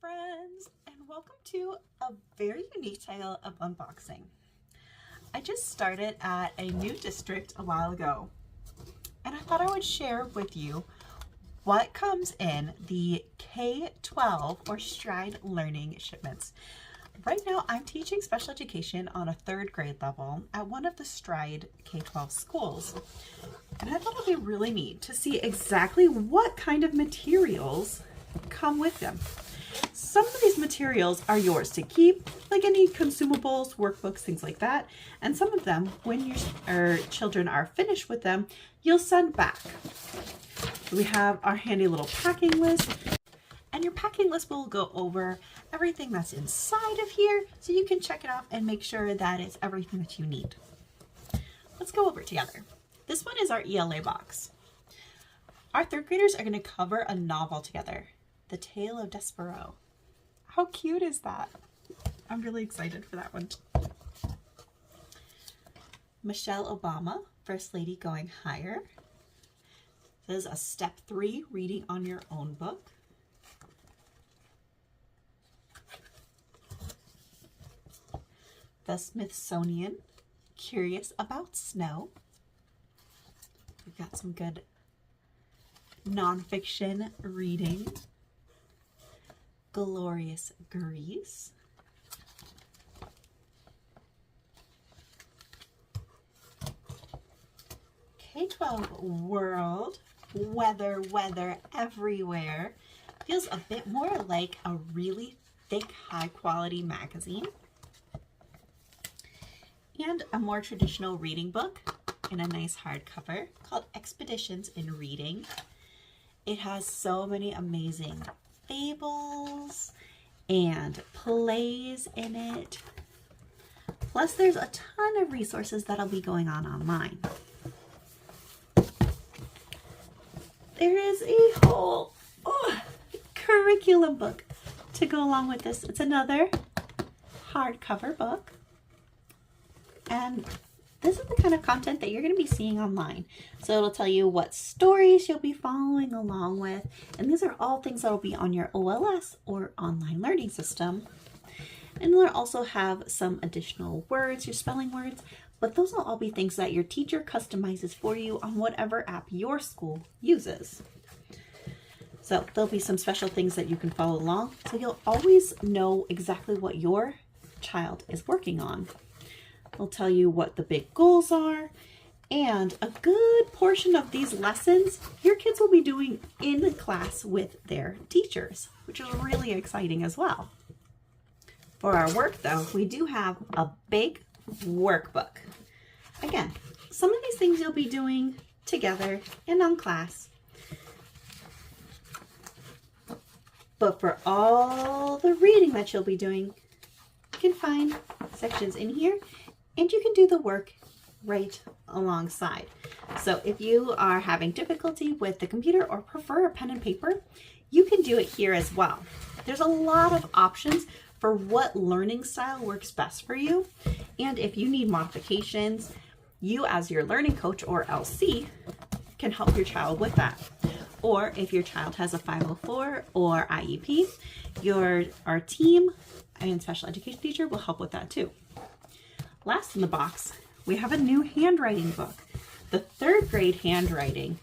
friends, and welcome to a very unique tale of unboxing. I just started at a new district a while ago, and I thought I would share with you what comes in the K12 or Stride learning shipments. Right now I'm teaching special education on a 3rd grade level at one of the Stride K12 schools. And I thought it would be really neat to see exactly what kind of materials come with them. Some of these materials are yours to keep, like any consumables, workbooks, things like that. And some of them, when your children are finished with them, you'll send back. We have our handy little packing list. And your packing list will go over everything that's inside of here so you can check it off and make sure that it's everything that you need. Let's go over it together. This one is our ELA box. Our 3rd graders are going to cover a novel together, The Tale of Despero. How cute is that? I'm really excited for that one. Michelle Obama, First Lady Going Higher. This is a step 3 reading on your own book. The Smithsonian, Curious About Snow. We've got some good nonfiction reading. Glorious Grease. K12 World, Weather Everywhere. Feels a bit more like a really thick, high quality magazine. And a more traditional reading book in a nice hardcover called Expeditions in Reading. It has so many amazing fables and plays in it. Plus there's a ton of resources that'll be going on online. There is a whole curriculum book to go along with this. It's another hardcover book. And this is the kind of content that you're going to be seeing online. So it'll tell you what stories you'll be following along with. And these are all things that will be on your OLS or online learning system. And we'll also have some additional words, your spelling words, but those will all be things that your teacher customizes for you on whatever app your school uses. So there'll be some special things that you can follow along. So you'll always know exactly what your child is working on. We'll tell you what the big goals are, and a good portion of these lessons your kids will be doing in class with their teachers, which is really exciting as well. For our work though, we do have a big workbook. Again, some of these things you'll be doing together and on class. But for all the reading that you'll be doing, you can find sections in here. And you can do the work right alongside. So if you are having difficulty with the computer or prefer a pen and paper, you can do it here as well. There's a lot of options for what learning style works best for you. And if you need modifications, you as your learning coach or LC can help your child with that. Or if your child has a 504 or IEP, our team and special education teacher will help with that too. Last in the box, we have a new handwriting book. The 3rd grade handwriting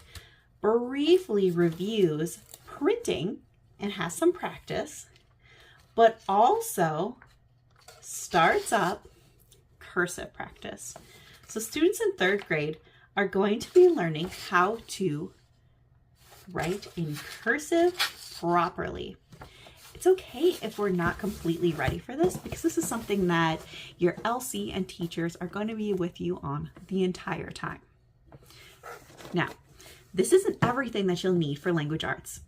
briefly reviews printing and has some practice, but also starts up cursive practice. So students in 3rd grade are going to be learning how to write in cursive properly. It's okay if we're not completely ready for this, because this is something that your LC and teachers are going to be with you on the entire time. Now, this isn't everything that you'll need for language arts.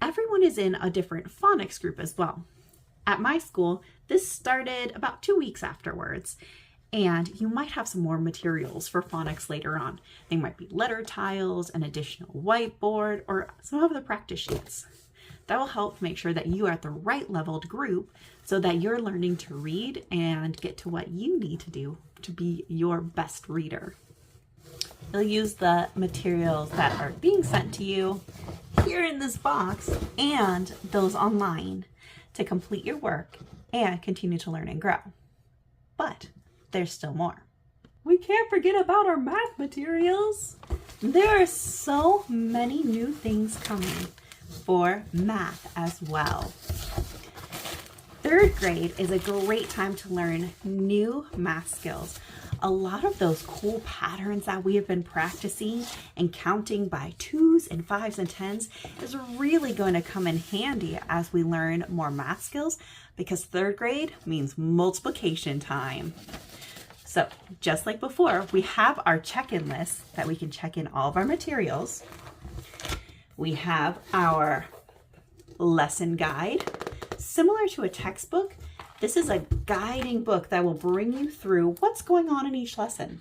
Everyone is in a different phonics group as well. At my school, this started about 2 weeks afterwards, and you might have some more materials for phonics later on. They might be letter tiles, an additional whiteboard, or some of the practice sheets. That will help make sure that you are at the right leveled group so that you're learning to read and get to what you need to do to be your best reader. You'll use the materials that are being sent to you here in this box and those online to complete your work and continue to learn and grow. But there's still more. We can't forget about our math materials. There are so many new things coming for math as well. Third grade is a great time to learn new math skills. A lot of those cool patterns that we have been practicing and counting by 2s and 5s and 10s is really going to come in handy as we learn more math skills, because third grade means multiplication time. So just like before, we have our check-in list that we can check in all of our materials. We have our lesson guide. Similar to a textbook, this is a guiding book that will bring you through what's going on in each lesson.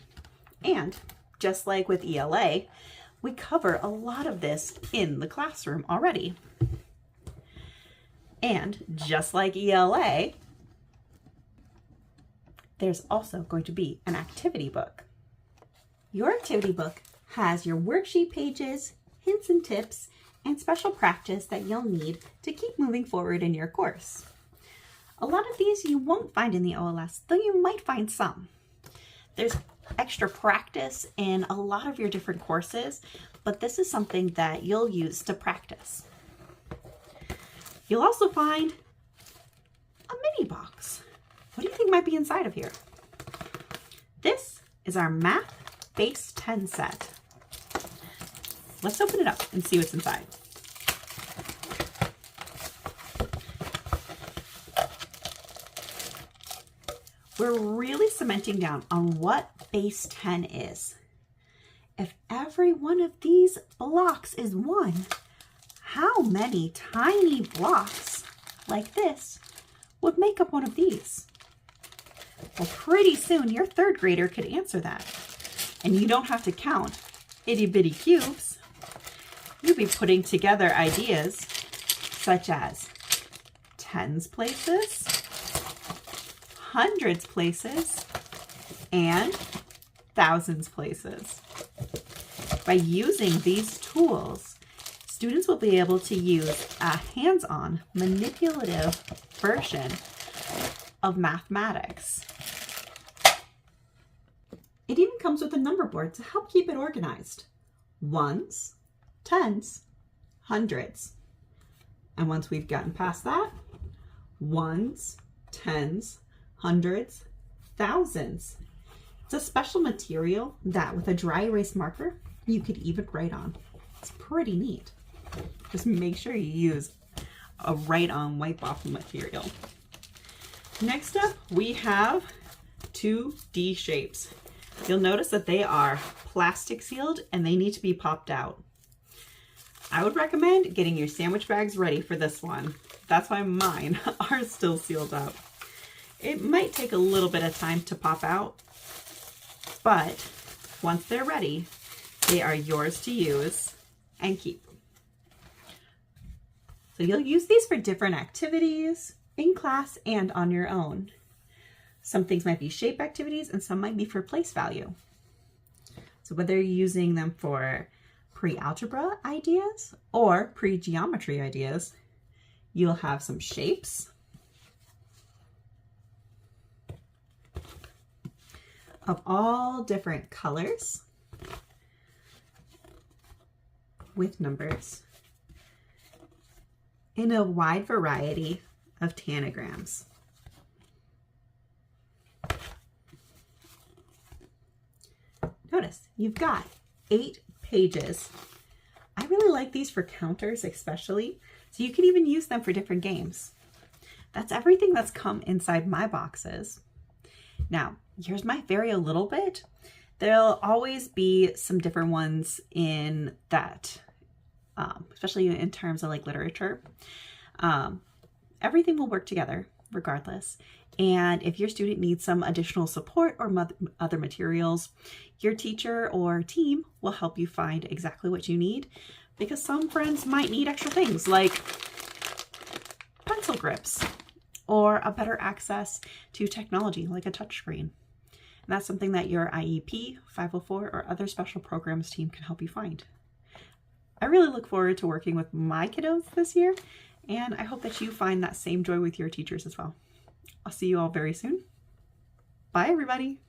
And just like with ELA, we cover a lot of this in the classroom already. And just like ELA, there's also going to be an activity book. Your activity book has your worksheet pages, hints and tips, and special practice that you'll need to keep moving forward in your course. A lot of these you won't find in the OLS, though you might find some. There's extra practice in a lot of your different courses, but this is something that you'll use to practice. You'll also find a mini box. What do you think might be inside of here? This is our Math Base 10 set. Let's open it up and see what's inside. We're really cementing down on what Base 10 is. If every one of these blocks is 1, how many tiny blocks like this would make up one of these? Well, pretty soon your third grader could answer that. And you don't have to count itty bitty cubes. You'll be putting together ideas such as tens places, hundreds places, and thousands places. By using these tools, students will be able to use a hands-on, manipulative version of mathematics. It even comes with a number board to help keep it organized. Ones, tens, hundreds. And once we've gotten past that, ones, tens, hundreds, thousands. It's a special material that with a dry erase marker, you could even write on. It's pretty neat. Just make sure you use a write-on white bottle material. Next up, we have 2D shapes. You'll notice that they are plastic sealed and they need to be popped out. I would recommend getting your sandwich bags ready for this one. That's why mine are still sealed up. It might take a little bit of time to pop out, but once they're ready, they are yours to use and keep. So you'll use these for different activities in class and on your own. Some things might be shape activities and some might be for place value. So whether you're using them for pre-algebra ideas or pre-geometry ideas, you'll have some shapes of all different colors with numbers in a wide variety of tanagrams. Notice you've got 8 pages. I really like these for counters especially, so you can even use them for different games. That's everything that's come inside my boxes. Now, yours might vary a little bit. There'll always be some different ones in that, especially in terms of like literature. Everything will work together regardless. And if your student needs some additional support or other materials, your teacher or team will help you find exactly what you need, because some friends might need extra things like pencil grips or a better access to technology like a touchscreen. And that's something that your IEP, 504, or other special programs team can help you find. I really look forward to working with my kiddos this year And I hope that you find that same joy with your teachers as well. I'll see you all very soon. Bye, everybody.